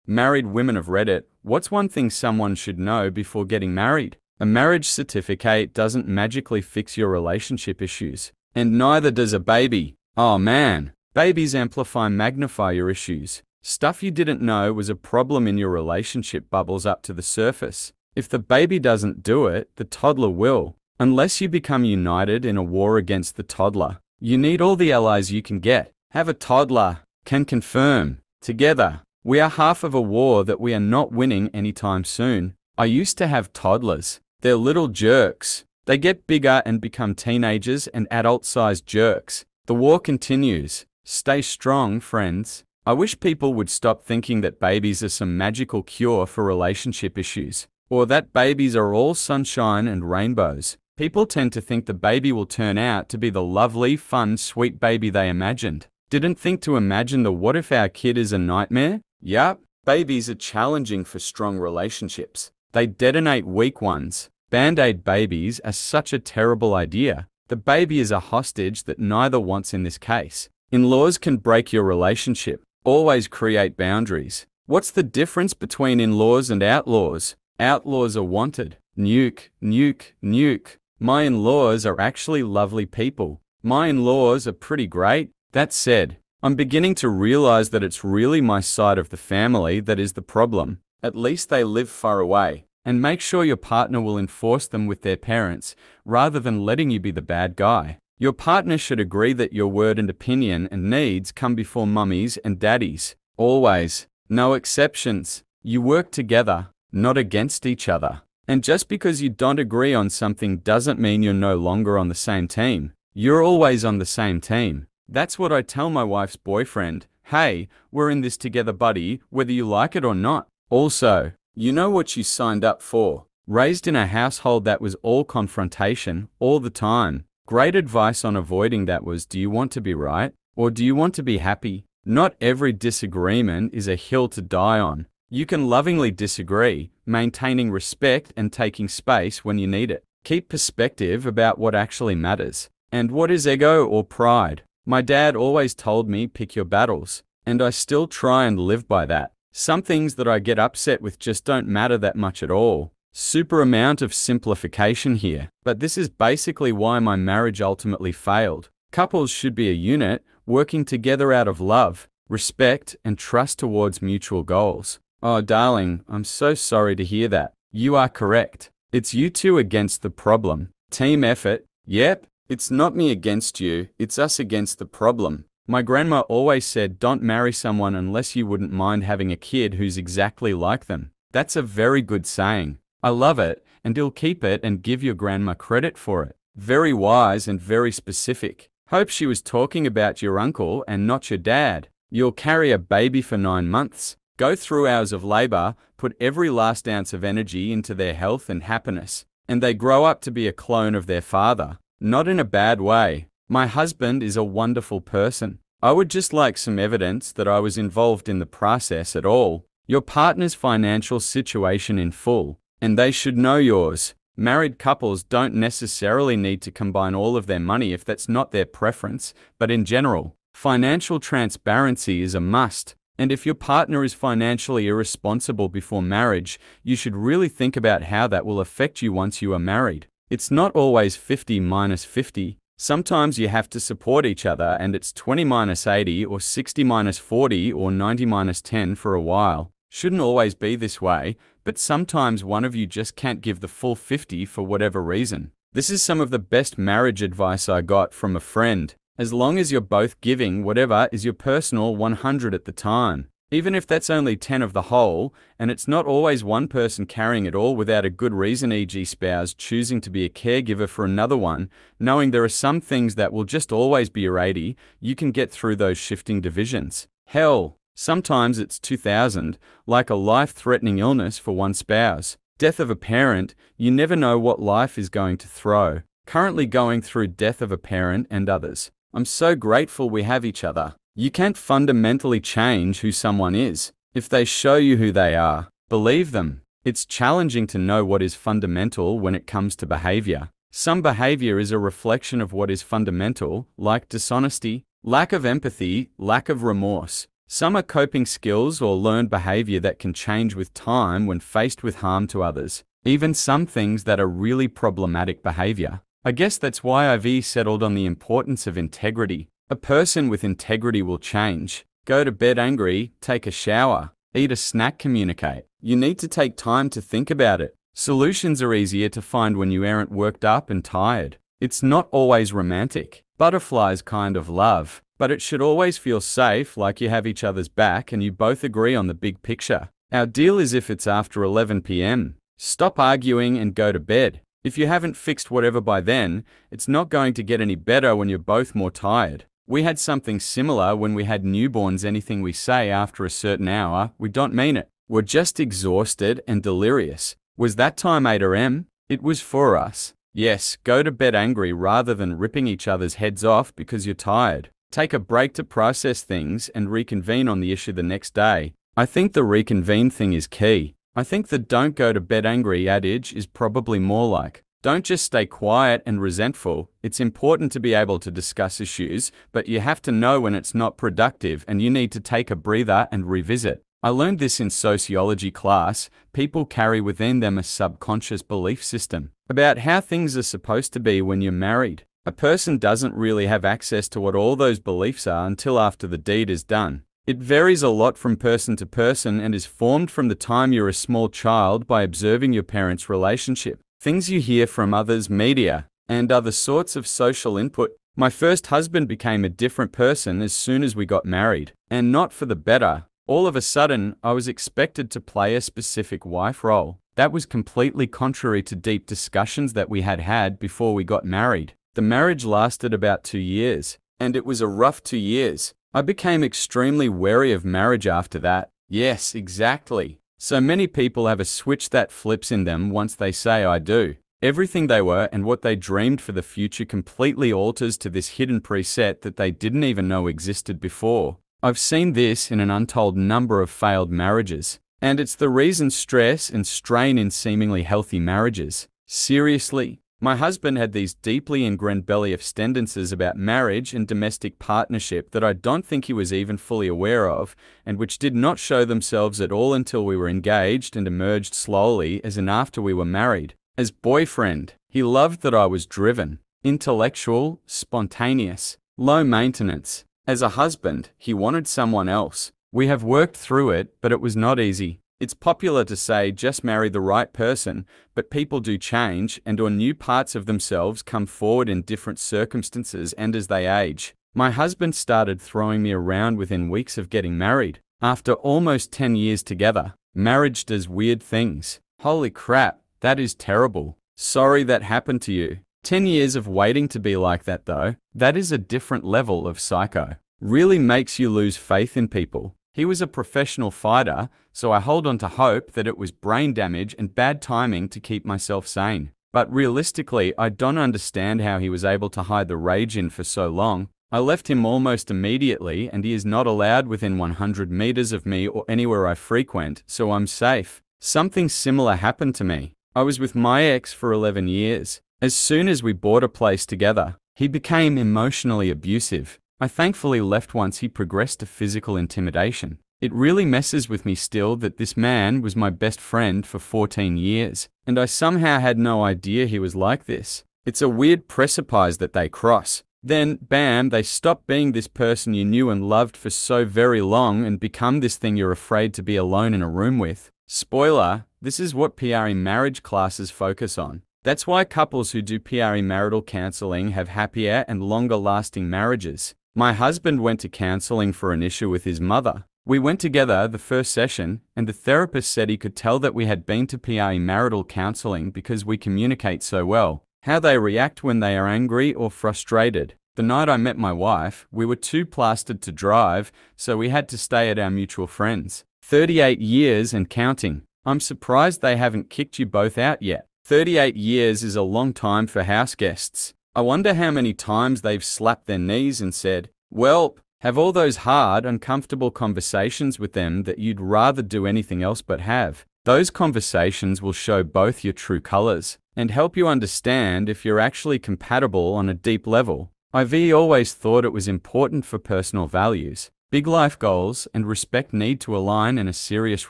Married women of Reddit, what's one thing someone should know before getting married? A marriage certificate doesn't magically fix your relationship issues. And neither does a baby. Oh man, babies amplify and magnify your issues. Stuff you didn't know was a problem in your relationship bubbles up to the surface. If the baby doesn't do it, the toddler will. Unless you become united in a war against the toddler. You need all the allies you can get. Have a toddler. Can confirm. Together, we are half of a war that we are not winning anytime soon. I used to have toddlers. They're little jerks. They get bigger and become teenagers and adult-sized jerks. The war continues. Stay strong, friends. I wish people would stop thinking that babies are some magical cure for relationship issues, or that babies are all sunshine and rainbows. People tend to think the baby will turn out to be the lovely, fun, sweet baby they imagined. Didn't think to imagine the what if our kid is a nightmare? Yup, babies are challenging for strong relationships. They detonate weak ones. Band-aid babies are such a terrible idea. The baby is a hostage that neither wants in this case. In-laws can break your relationship. Always create boundaries. What's the difference between in-laws and outlaws? Outlaws are wanted. Nuke, nuke, nuke. My in-laws are actually lovely people. My in-laws are pretty great. That said, I'm beginning to realize that it's really my side of the family that is the problem. At least they live far away. And make sure your partner will enforce them with their parents, rather than letting you be the bad guy. Your partner should agree that your word and opinion and needs come before mummies and daddies. Always. No exceptions. You work together, not against each other. And just because you don't agree on something doesn't mean you're no longer on the same team. You're always on the same team. That's what I tell my wife's boyfriend. Hey, we're in this together, buddy, whether you like it or not. Also, you know what you signed up for. Raised in a household that was all confrontation, all the time. Great advice on avoiding that was, do you want to be right? Or do you want to be happy? Not every disagreement is a hill to die on. You can lovingly disagree, maintaining respect and taking space when you need it. Keep perspective about what actually matters. And what is ego or pride? My dad always told me pick your battles, and I still try and live by that. Some things that I get upset with just don't matter that much at all. Super amount of simplification here, but this is basically why my marriage ultimately failed. Couples should be a unit, working together out of love, respect, and trust towards mutual goals. Oh, darling, I'm so sorry to hear that. You are correct. It's you two against the problem. Team effort. Yep, it's not me against you, it's us against the problem. My grandma always said don't marry someone unless you wouldn't mind having a kid who's exactly like them. That's a very good saying. I love it, and you'll keep it and give your grandma credit for it. Very wise and very specific. Hope she was talking about your uncle and not your dad. You'll carry a baby for 9 months. Go through hours of labor, put every last ounce of energy into their health and happiness, and they grow up to be a clone of their father. Not in a bad way. My husband is a wonderful person. I would just like some evidence that I was involved in the process at all. Your partner's financial situation in full, and they should know yours. Married couples don't necessarily need to combine all of their money if that's not their preference, but in general, financial transparency is a must. And if your partner is financially irresponsible before marriage, you should really think about how that will affect you once you are married. It's not always 50-50. Sometimes you have to support each other and it's 20-80 or 60-40 or 90-10 for a while. Shouldn't always be this way, but sometimes one of you just can't give the full 50 for whatever reason. This is some of the best marriage advice I got from a friend. As long as you're both giving whatever is your personal 100 at the time. Even if that's only 10 of the whole, and it's not always one person carrying it all without a good reason, e.g. spouse choosing to be a caregiver for another one, knowing there are some things that will just always be your 80, you can get through those shifting divisions. Hell, sometimes it's 2000, like a life-threatening illness for one spouse. Death of a parent, you never know what life is going to throw. Currently going through death of a parent and others. I'm so grateful we have each other. You can't fundamentally change who someone is. If they show you who they are, believe them. It's challenging to know what is fundamental when it comes to behavior. Some behavior is a reflection of what is fundamental, like dishonesty, lack of empathy, lack of remorse. Some are coping skills or learned behavior that can change with time when faced with harm to others, even some things that are really problematic behavior. I guess that's why I've settled on the importance of integrity. A person with integrity will change. Go to bed angry, take a shower, eat a snack, communicate. You need to take time to think about it. Solutions are easier to find when you aren't worked up and tired. It's not always romantic. Butterflies kind of love, but it should always feel safe, like you have each other's back and you both agree on the big picture. Our deal is if it's after 11 p.m., stop arguing and go to bed. If you haven't fixed whatever by then, it's not going to get any better when you're both more tired. We had something similar when we had newborns. Anything we say after a certain hour, we don't mean it. We're just exhausted and delirious. Was that time 8 a.m.? It was for us. Yes, go to bed angry rather than ripping each other's heads off because you're tired. Take a break to process things and reconvene on the issue the next day. I think the reconvene thing is key. I think the don't go to bed angry adage is probably more like, don't just stay quiet and resentful. It's important to be able to discuss issues, but you have to know when it's not productive and you need to take a breather and revisit. I learned this in sociology class. People carry within them a subconscious belief system about how things are supposed to be when you're married. A person doesn't really have access to what all those beliefs are until after the deed is done. It varies a lot from person to person and is formed from the time you're a small child by observing your parents' relationship, things you hear from others, media, and other sorts of social input. My first husband became a different person as soon as we got married, and not for the better. All of a sudden, I was expected to play a specific wife role. That was completely contrary to deep discussions that we had had before we got married. The marriage lasted about 2 years, and it was a rough 2 years. I became extremely wary of marriage after that. Yes, exactly. So many people have a switch that flips in them once they say I do. Everything they were and what they dreamed for the future completely alters to this hidden preset that they didn't even know existed before. I've seen this in an untold number of failed marriages, and it's the reason stress and strain in seemingly healthy marriages. Seriously, my husband had these deeply ingrained belief tendencies about marriage and domestic partnership that I don't think he was even fully aware of, and which did not show themselves at all until we were engaged and emerged slowly as in after we were married. As boyfriend, he loved that I was driven, intellectual, spontaneous, low maintenance. As a husband, he wanted someone else. We have worked through it, but it was not easy. It's popular to say just marry the right person, but people do change and or new parts of themselves come forward in different circumstances and as they age. My husband started throwing me around within weeks of getting married. After almost 10 years together, marriage does weird things. Holy crap, that is terrible. Sorry that happened to you. 10 years of waiting to be like that though, that is a different level of psycho. Really makes you lose faith in people. He was a professional fighter, so I hold on to hope that it was brain damage and bad timing to keep myself sane. But realistically, I don't understand how he was able to hide the rage in for so long. I left him almost immediately and he is not allowed within 100 meters of me or anywhere I frequent, so I'm safe. Something similar happened to me. I was with my ex for 11 years. As soon as we bought a place together, he became emotionally abusive. I thankfully left once he progressed to physical intimidation. It really messes with me still that this man was my best friend for 14 years, and I somehow had no idea he was like this. It's a weird precipice that they cross. Then, bam, they stop being this person you knew and loved for so very long and become this thing you're afraid to be alone in a room with. Spoiler, this is what PRE marriage classes focus on. That's why couples who do PRE marital counseling have happier and longer-lasting marriages. My husband went to counseling for an issue with his mother. We went together the first session, and the therapist said he could tell that we had been to PRE marital counseling because we communicate so well. How they react when they are angry or frustrated. The night I met my wife, we were too plastered to drive, so we had to stay at our mutual friends. 38 years and counting. I'm surprised they haven't kicked you both out yet. 38 years is a long time for house guests. I wonder how many times they've slapped their knees and said, "Welp," have all those hard, uncomfortable conversations with them that you'd rather do anything else but have. Those conversations will show both your true colors and help you understand if you're actually compatible on a deep level. I've always thought it was important for personal values. Big life goals and respect need to align in a serious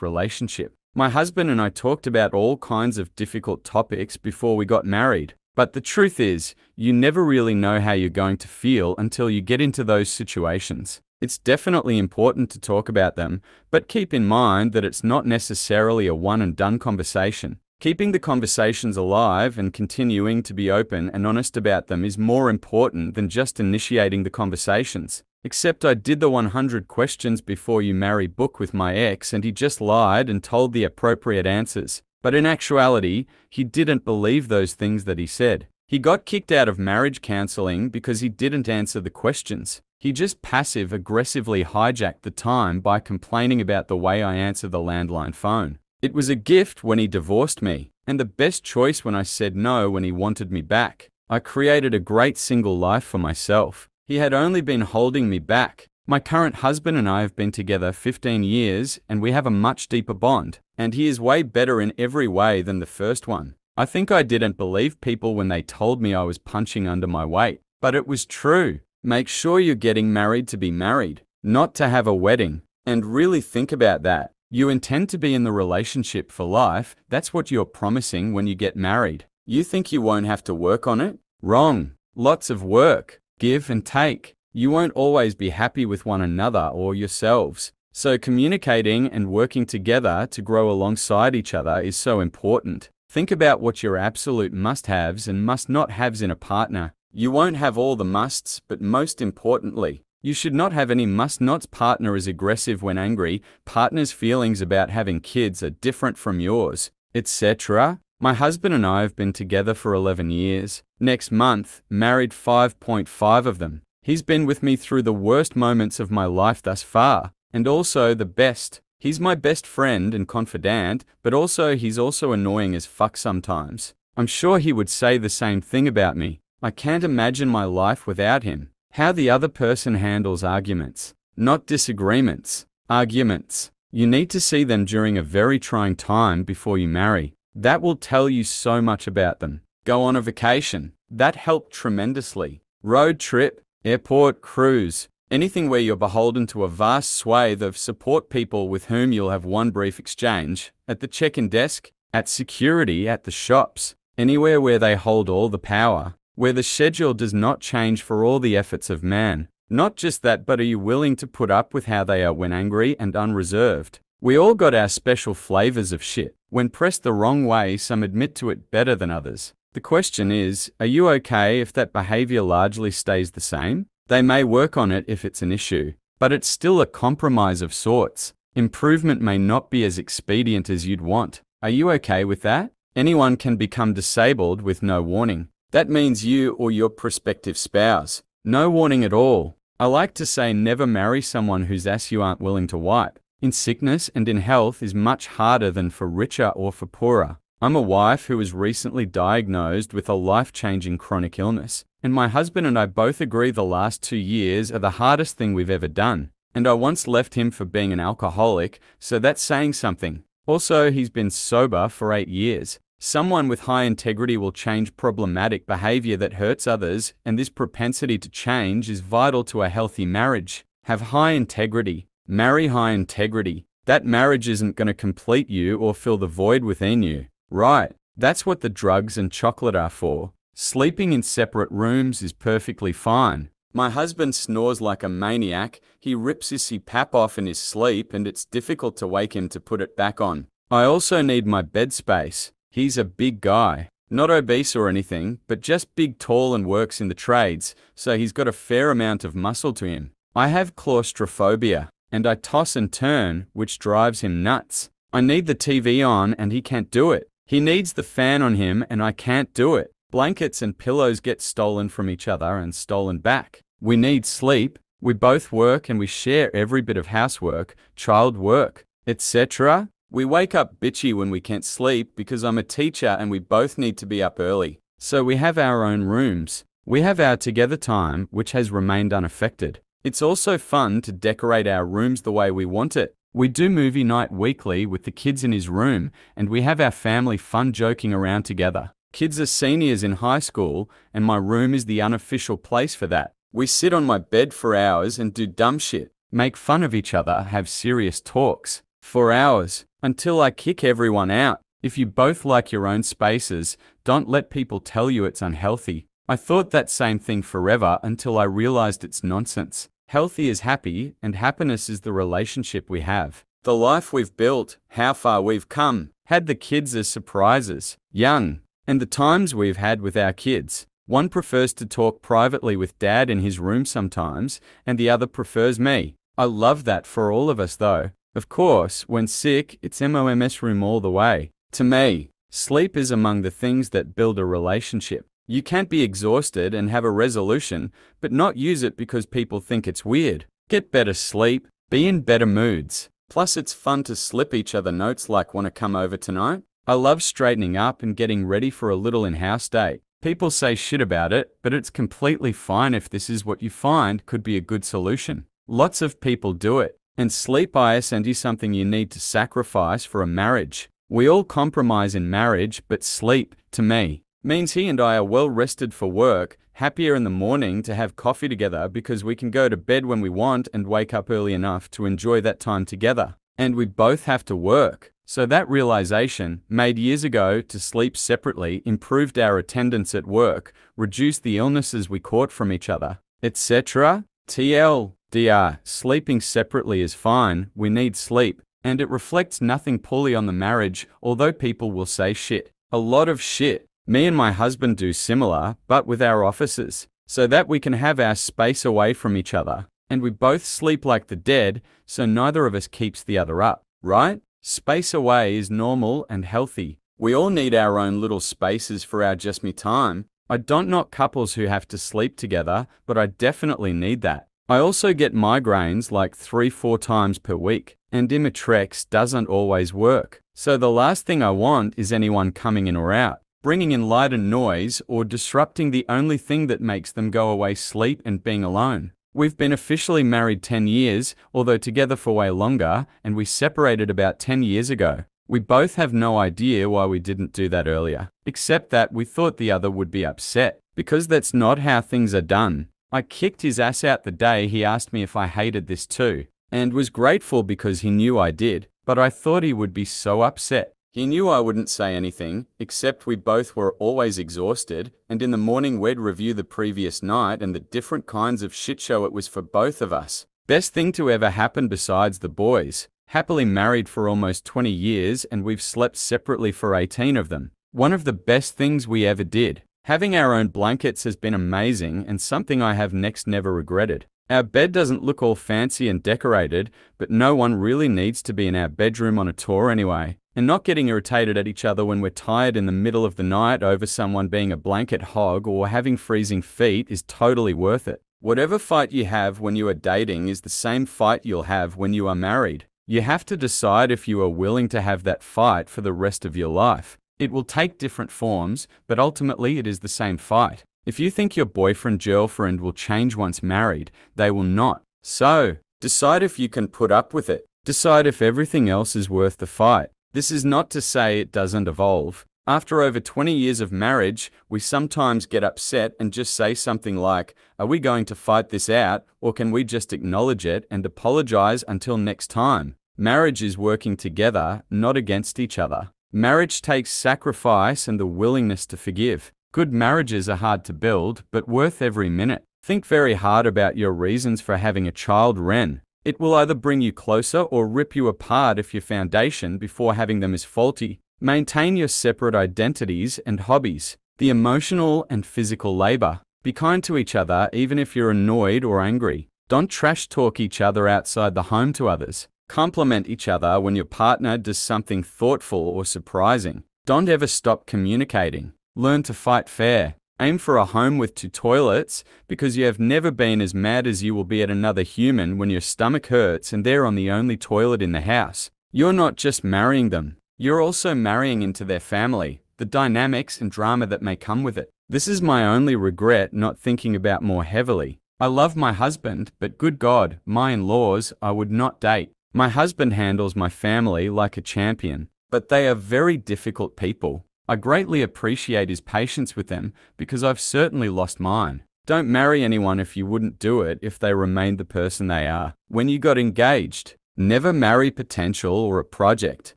relationship. My husband and I talked about all kinds of difficult topics before we got married. But the truth is, you never really know how you're going to feel until you get into those situations. It's definitely important to talk about them, but keep in mind that it's not necessarily a one-and-done conversation. Keeping the conversations alive and continuing to be open and honest about them is more important than just initiating the conversations. Except I did the 100 questions before you marry book with my ex and he just lied and told the appropriate answers. But in actuality, he didn't believe those things that he said. He got kicked out of marriage counseling because he didn't answer the questions. He just passive-aggressively hijacked the time by complaining about the way I answer the landline phone. It was a gift when he divorced me, and the best choice when I said no when he wanted me back. I created a great single life for myself. He had only been holding me back. My current husband and I have been together 15 years, and we have a much deeper bond. And he is way better in every way than the first one. I think I didn't believe people when they told me I was punching under my weight. But it was true. Make sure you're getting married to be married, not to have a wedding. And really think about that. You intend to be in the relationship for life. That's what you're promising when you get married. You think you won't have to work on it? Wrong. Lots of work. Give and take. You won't always be happy with one another or yourselves. So communicating and working together to grow alongside each other is so important. Think about what your absolute must-haves and must-not-haves in a partner. You won't have all the musts, but most importantly, you should not have any must-nots. Partner is aggressive when angry. Partner's feelings about having kids are different from yours, etc. My husband and I have been together for 11 years. Next month, married 5.5 of them. He's been with me through the worst moments of my life thus far. And also the best. He's my best friend and confidant, but also he's also annoying as fuck sometimes. I'm sure he would say the same thing about me. I can't imagine my life without him. How the other person handles arguments. Not disagreements. Arguments. You need to see them during a very trying time before you marry. That will tell you so much about them. Go on a vacation. That helped tremendously. Road trip, airport, cruise. Anything where you're beholden to a vast swathe of support people with whom you'll have one brief exchange, at the check-in desk, at security, at the shops, anywhere where they hold all the power, where the schedule does not change for all the efforts of man. Not just that, but are you willing to put up with how they are when angry and unreserved? We all got our special flavors of shit. When pressed the wrong way, some admit to it better than others. The question is, are you okay if that behavior largely stays the same? They may work on it if it's an issue, but it's still a compromise of sorts. Improvement may not be as expedient as you'd want. Are you okay with that? Anyone can become disabled with no warning. That means you or your prospective spouse. No warning at all. I like to say never marry someone whose ass you aren't willing to wipe. In sickness and in health is much harder than for richer or for poorer. I'm a wife who was recently diagnosed with a life-changing chronic illness, and my husband and I both agree the last 2 years are the hardest thing we've ever done. And I once left him for being an alcoholic, so that's saying something. Also, he's been sober for 8 years. Someone with high integrity will change problematic behavior that hurts others, and this propensity to change is vital to a healthy marriage. Have high integrity. Marry high integrity. That marriage isn't going to complete you or fill the void within you. Right, that's what the drugs and chocolate are for. Sleeping in separate rooms is perfectly fine. My husband snores like a maniac. He rips his CPAP off in his sleep and it's difficult to wake him to put it back on. I also need my bed space. He's a big guy. Not obese or anything, but just big, tall and works in the trades, so he's got a fair amount of muscle to him. I have claustrophobia, and I toss and turn, which drives him nuts. I need the TV on and he can't do it. He needs the fan on him and I can't do it. Blankets and pillows get stolen from each other and stolen back. We need sleep. We both work and we share every bit of housework, child work, etc. We wake up bitchy when we can't sleep because I'm a teacher and we both need to be up early. So we have our own rooms. We have our together time, which has remained unaffected. It's also fun to decorate our rooms the way we want it. We do movie night weekly with the kids in his room, and we have our family fun joking around together. Kids are seniors in high school, and my room is the unofficial place for that. We sit on my bed for hours and do dumb shit. make fun of each other, have serious talks for hours until I kick everyone out. If you both like your own spaces, don't let people tell you it's unhealthy. I thought that same thing forever until I realized it's nonsense. Healthy is happy, and happiness is the relationship we have. The life we've built, how far we've come, had the kids as surprises, young, and the times we've had with our kids. One prefers to talk privately with dad in his room sometimes, and the other prefers me. I love that for all of us though. Of course, when sick, it's MOMS room all the way. To me, sleep is among the things that build a relationship. You can't be exhausted and have a resolution, but not use it because people think it's weird. Get better sleep, be in better moods. Plus it's fun to slip each other notes like "wanna come over tonight?" I love straightening up and getting ready for a little in-house date. People say shit about it, but it's completely fine if this is what you find could be a good solution. Lots of people do it, and sleep is something you need to sacrifice for a marriage. We all compromise in marriage, but sleep, to me, means he and I are well rested for work, happier in the morning to have coffee together because we can go to bed when we want and wake up early enough to enjoy that time together. And we both have to work. So that realization, made years ago to sleep separately, improved our attendance at work, reduced the illnesses we caught from each other, etc. TLDR, sleeping separately is fine, we need sleep, and it reflects nothing poorly on the marriage, although people will say shit. A lot of shit. Me and my husband do similar, but with our offices, so that we can have our space away from each other. And we both sleep like the dead, so neither of us keeps the other up, right? Space away is normal and healthy. We all need our own little spaces for our just me time. I don't knock couples who have to sleep together, but I definitely need that. I also get migraines like 3-4 times per week, and Imitrex doesn't always work. So the last thing I want is anyone coming in or out, bringing in light and noise, or disrupting the only thing that makes them go away: sleep and being alone. We've been officially married 10 years, although together for way longer, and we separated about 10 years ago. We both have no idea why we didn't do that earlier, except that we thought the other would be upset, because that's not how things are done. I kicked his ass out the day he asked me if I hated this too, and was grateful because he knew I did, but I thought he would be so upset. He knew I wouldn't say anything, except we both were always exhausted, and in the morning we'd review the previous night and the different kinds of shit show it was for both of us. Best thing to ever happen besides the boys. Happily married for almost 20 years, and we've slept separately for 18 of them. One of the best things we ever did. Having our own blankets has been amazing and something I have never regretted. Our bed doesn't look all fancy and decorated, but no one really needs to be in our bedroom on a tour anyway. And not getting irritated at each other when we're tired in the middle of the night over someone being a blanket hog or having freezing feet is totally worth it. Whatever fight you have when you are dating is the same fight you'll have when you are married. You have to decide if you are willing to have that fight for the rest of your life. It will take different forms, but ultimately it is the same fight. If you think your boyfriend/girlfriend will change once married, they will not. So, decide if you can put up with it. Decide if everything else is worth the fight. This is not to say it doesn't evolve. After over 20 years of marriage, we sometimes get upset and just say something like, "Are we going to fight this out, or can we just acknowledge it and apologize until next time?" Marriage is working together, not against each other. Marriage takes sacrifice and the willingness to forgive. Good marriages are hard to build, but worth every minute. Think very hard about your reasons for having a child, Ren. It will either bring you closer or rip you apart if your foundation before having them is faulty. Maintain your separate identities and hobbies. The emotional and physical labor. Be kind to each other even if you're annoyed or angry. Don't trash talk each other outside the home to others. Compliment each other when your partner does something thoughtful or surprising. Don't ever stop communicating. Learn to fight fair. Aim for a home with 2 toilets, because you have never been as mad as you will be at another human when your stomach hurts and they're on the only toilet in the house. You're not just marrying them, you're also marrying into their family, the dynamics and drama that may come with it. This is my only regret, not thinking about more heavily. I love my husband, but good God, my in-laws I would not date. My husband handles my family like a champion, but they are very difficult people. I greatly appreciate his patience with them because I've certainly lost mine. Don't marry anyone if you wouldn't do it if they remained the person they are when you got engaged. Never marry potential or a project.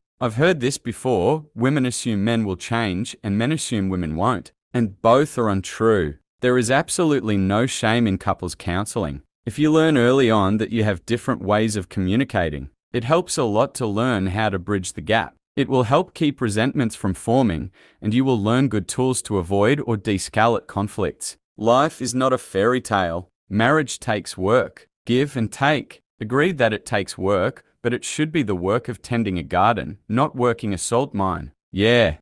I've heard this before. Women assume men will change and men assume women won't. And both are untrue. There is absolutely no shame in couples counseling. If you learn early on that you have different ways of communicating, it helps a lot to learn how to bridge the gap. It will help keep resentments from forming, and you will learn good tools to avoid or de-escalate conflicts. Life is not a fairy tale. Marriage takes work. Give and take. Agreed that it takes work, but it should be the work of tending a garden, not working a salt mine. Yeah,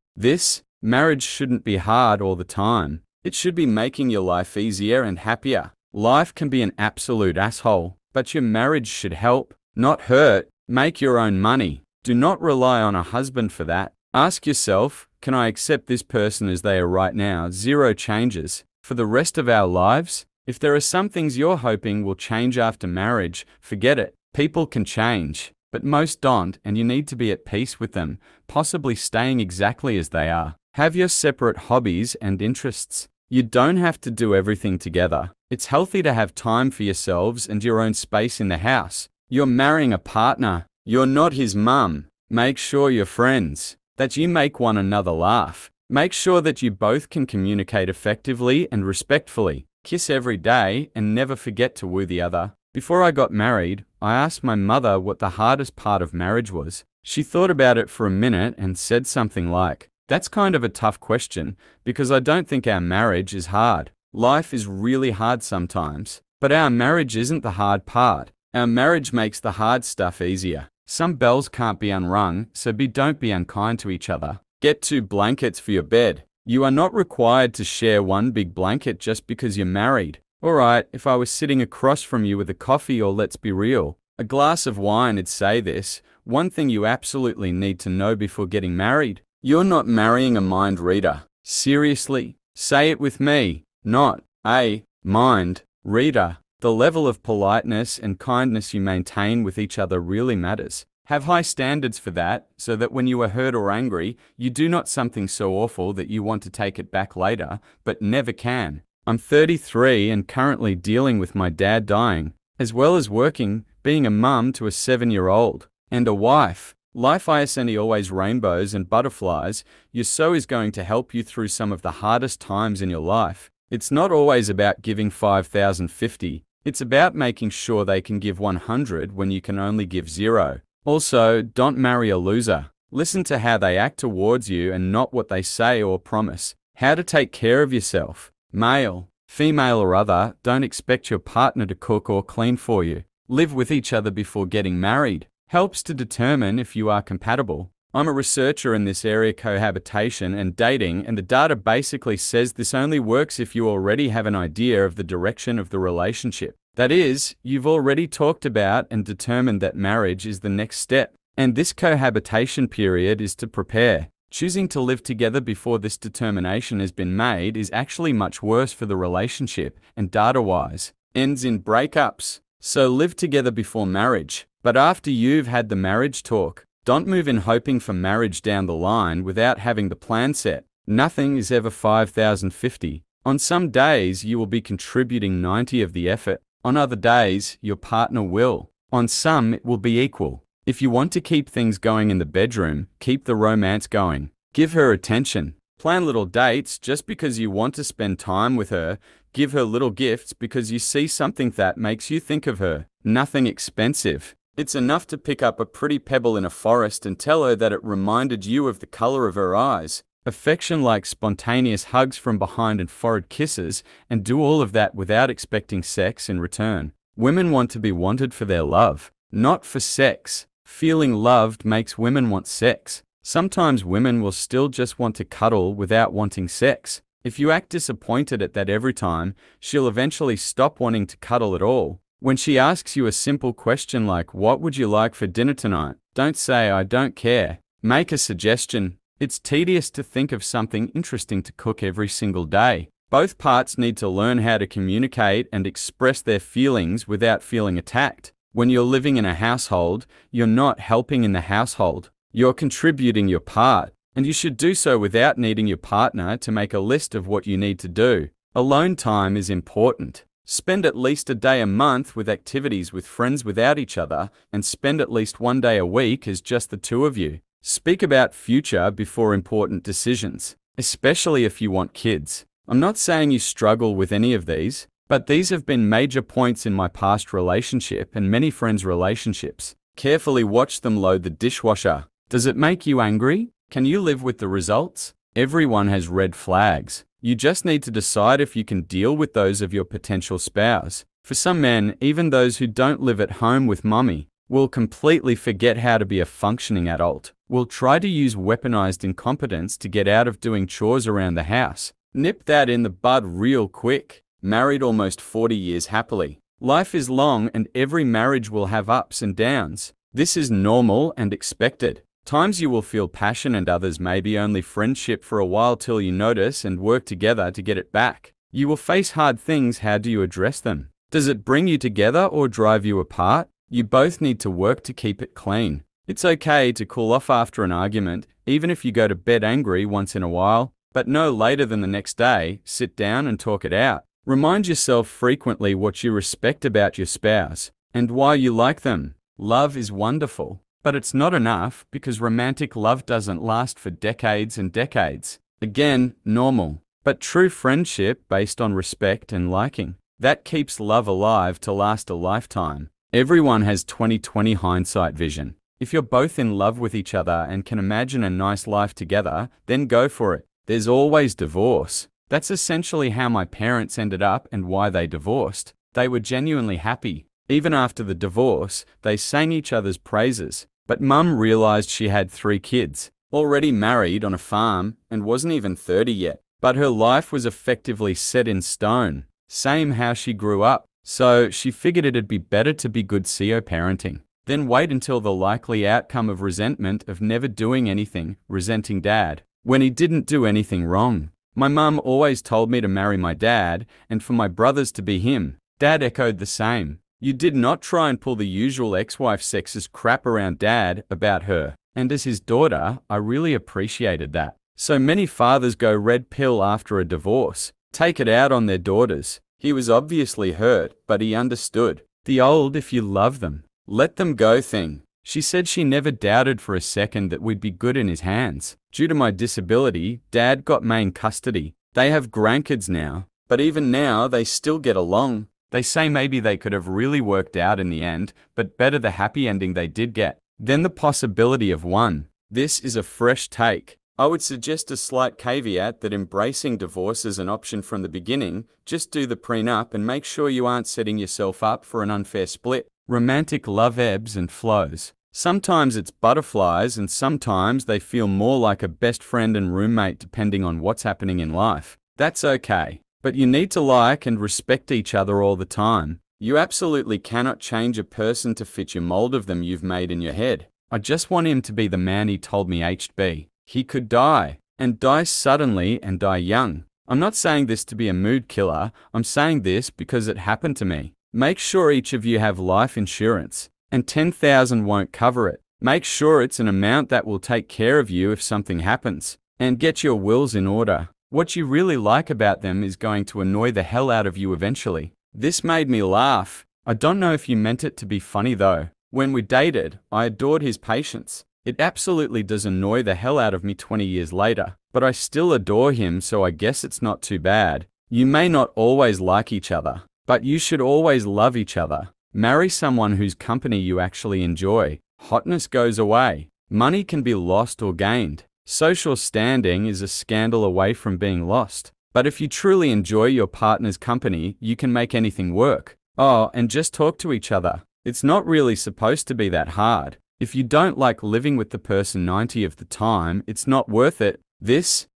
marriage shouldn't be hard all the time. It should be making your life easier and happier. Life can be an absolute asshole, but your marriage should help, not hurt. Make your own money. Do not rely on a husband for that. Ask yourself, can I accept this person as they are right now? 0 changes. For the rest of our lives? If there are some things you're hoping will change after marriage, forget it. People can change, but most don't, and you need to be at peace with them, possibly staying exactly as they are. Have your separate hobbies and interests. You don't have to do everything together. It's healthy to have time for yourselves and your own space in the house. You're marrying a partner. You're not his mum. Make sure you're friends, that you make one another laugh. Make sure that you both can communicate effectively and respectfully. Kiss every day and never forget to woo the other. Before I got married, I asked my mother what the hardest part of marriage was. She thought about it for a minute and said something like, "That's kind of a tough question, because I don't think our marriage is hard. Life is really hard sometimes, but our marriage isn't the hard part. Our marriage makes the hard stuff easier. Some bells can't be unrung, so don't be unkind to each other. Get 2 blankets for your bed. You are not required to share one big blanket just because you're married. Alright, if I was sitting across from you with a coffee or, let's be real, a glass of wine, I'd say this. One thing you absolutely need to know before getting married. You're not marrying a mind reader. Seriously? Say it with me. Not a mind reader. The level of politeness and kindness you maintain with each other really matters. Have high standards for that, so that when you are hurt or angry, you do not something so awful that you want to take it back later, but never can. I'm 33 and currently dealing with my dad dying, as well as working, being a mum to a 7-year-old, and a wife. Life isn't always rainbows and butterflies. Your soul is going to help you through some of the hardest times in your life. It's not always about giving 5,050. It's about making sure they can give 100 when you can only give 0. Also, don't marry a loser. Listen to how they act towards you and not what they say or promise. How to take care of yourself. Male, female or other, don't expect your partner to cook or clean for you. Live with each other before getting married. Helps to determine if you are compatible. I'm a researcher in this area, cohabitation and dating, and the data basically says this only works if you already have an idea of the direction of the relationship. That is, you've already talked about and determined that marriage is the next step, and this cohabitation period is to prepare. Choosing to live together before this determination has been made is actually much worse for the relationship, and data-wise, ends in breakups. So live together before marriage, but after you've had the marriage talk. Don't move in hoping for marriage down the line without having the plan set. Nothing is ever 5,050. On some days, you will be contributing 90 of the effort. On other days, your partner will. On some, it will be equal. If you want to keep things going in the bedroom, keep the romance going. Give her attention. Plan little dates just because you want to spend time with her. Give her little gifts because you see something that makes you think of her. Nothing expensive. It's enough to pick up a pretty pebble in a forest and tell her that it reminded you of the color of her eyes. Affection like spontaneous hugs from behind and forehead kisses, and do all of that without expecting sex in return. Women want to be wanted for their love, not for sex. Feeling loved makes women want sex. Sometimes women will still just want to cuddle without wanting sex. If you act disappointed at that every time, she'll eventually stop wanting to cuddle at all. When she asks you a simple question like, "What would you like for dinner tonight?" don't say, "I don't care." Make a suggestion. It's tedious to think of something interesting to cook every single day. Both parts need to learn how to communicate and express their feelings without feeling attacked. When you're living in a household, you're not helping in the household. You're contributing your part, and you should do so without needing your partner to make a list of what you need to do. Alone time is important. Spend at least a day a month with activities with friends without each other, and spend at least one day a week as just the two of you. Speak about future before important decisions, especially if you want kids. I'm not saying you struggle with any of these, but these have been major points in my past relationship and many friends' relationships. Carefully watch them load the dishwasher. Does it make you angry? Can you live with the results? Everyone has red flags. You just need to decide if you can deal with those of your potential spouse. For some men, even those who don't live at home with mummy, will completely forget how to be a functioning adult, will try to use weaponized incompetence to get out of doing chores around the house. Nip that in the bud real quick. Married almost 40 years happily. Life is long and every marriage will have ups and downs. This is normal and expected. Times you will feel passion and others maybe only friendship for a while till you notice and work together to get it back. You will face hard things. How do you address them? Does it bring you together or drive you apart? You both need to work to keep it clean. It's okay to cool off after an argument, even if you go to bed angry once in a while, but no later than the next day. Sit down and talk it out. Remind yourself frequently what you respect about your spouse and why you like them. Love is wonderful, but it's not enough because romantic love doesn't last for decades and decades. Again, normal, but true friendship based on respect and liking. That keeps love alive to last a lifetime. Everyone has 20/20 hindsight vision. If you're both in love with each other and can imagine a nice life together, then go for it. There's always divorce. That's essentially how my parents ended up and why they divorced. They were genuinely happy. Even after the divorce, they sang each other's praises. But mum realized she had 3 kids, already married on a farm, and wasn't even 30 yet. But her life was effectively set in stone. Same how she grew up. So she figured it'd be better to be good CO parenting. Then wait until the likely outcome of resentment of never doing anything, resenting dad, when he didn't do anything wrong. My mum always told me to marry my dad, and for my brothers to be him. Dad echoed the same. You did not try and pull the usual ex-wife sexist crap around dad about her. And as his daughter, I really appreciated that. So many fathers go red pill after a divorce, take it out on their daughters. He was obviously hurt, but he understood. The old if you love them, let them go thing. She said she never doubted for a second that we'd be good in his hands. Due to my disability, dad got main custody. They have grandkids now, but even now they still get along. They say maybe they could have really worked out in the end, but better the happy ending they did get than the possibility of one. This is a fresh take. I would suggest a slight caveat that embracing divorce is an option from the beginning. Just do the prenup and make sure you aren't setting yourself up for an unfair split. Romantic love ebbs and flows. Sometimes it's butterflies and sometimes they feel more like a best friend and roommate depending on what's happening in life. That's okay. But you need to like and respect each other all the time. You absolutely cannot change a person to fit your mold of them you've made in your head. I just want him to be the man he told me he'd be. He could die, and die suddenly and die young. I'm not saying this to be a mood killer, I'm saying this because it happened to me. Make sure each of you have life insurance, and $10,000 won't cover it. Make sure it's an amount that will take care of you if something happens, and get your wills in order. What you really like about them is going to annoy the hell out of you eventually. This made me laugh. I don't know if you meant it to be funny though. When we dated, I adored his patience. It absolutely does annoy the hell out of me 20 years later, but I still adore him, so I guess it's not too bad. You may not always like each other, but you should always love each other. Marry someone whose company you actually enjoy. Hotness goes away. Money can be lost or gained. Social standing is a scandal away from being lost. But if you truly enjoy your partner's company, you can make anything work. Oh, and just talk to each other. It's not really supposed to be that hard. If you don't like living with the person 90 of the time, it's not worth it.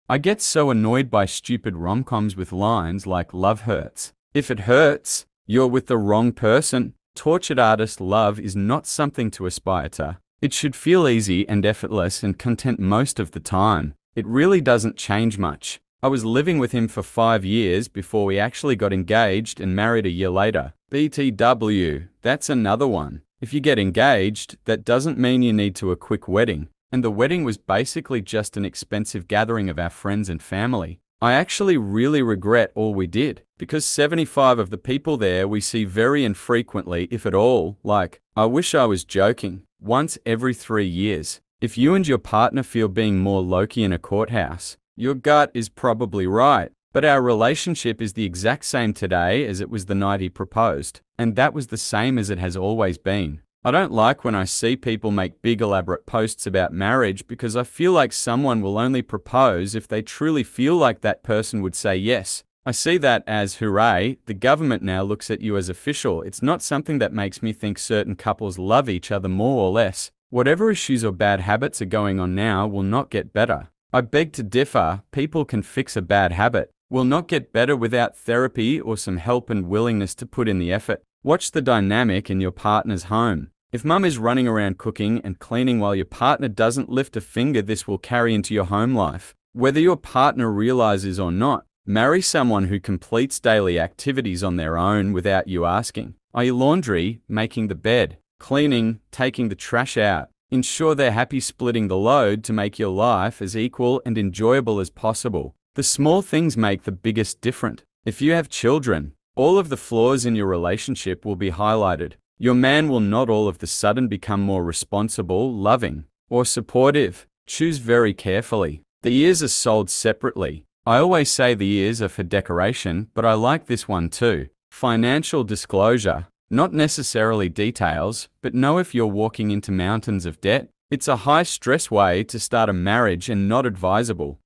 I get so annoyed by stupid rom-coms with lines like love hurts. If it hurts, you're with the wrong person. Tortured artist love is not something to aspire to. It should feel easy and effortless and content most of the time. It really doesn't change much. I was living with him for 5 years before we actually got engaged and married a year later. BTW, that's another one. If you get engaged, that doesn't mean you need to a quick wedding. And the wedding was basically just an expensive gathering of our friends and family. I actually really regret all we did, because 75 of the people there we see very infrequently, if at all. Like, I wish I was joking, once every 3 years. If you and your partner feel being more Loki in a courthouse, your gut is probably right. But our relationship is the exact same today as it was the night he proposed, and that was the same as it has always been. I don't like when I see people make big elaborate posts about marriage, because I feel like someone will only propose if they truly feel like that person would say yes. I see that as, hooray, the government now looks at you as official. It's not something that makes me think certain couples love each other more or less. Whatever issues or bad habits are going on now will not get better. I beg to differ. People can fix a bad habit. Will not get better without therapy or some help and willingness to put in the effort. Watch the dynamic in your partner's home. If mum is running around cooking and cleaning while your partner doesn't lift a finger, this will carry into your home life. Whether your partner realizes or not, marry someone who completes daily activities on their own without you asking. i.e. laundry, making the bed, cleaning, taking the trash out. Ensure they're happy splitting the load to make your life as equal and enjoyable as possible. The small things make the biggest difference. If you have children, all of the flaws in your relationship will be highlighted. Your man will not all of the sudden become more responsible, loving, or supportive. Choose very carefully. The ears are sold separately. I always say the ears are for decoration, but I like this one too. Financial disclosure. Not necessarily details, but know if you're walking into mountains of debt. It's a high-stress way to start a marriage and not advisable.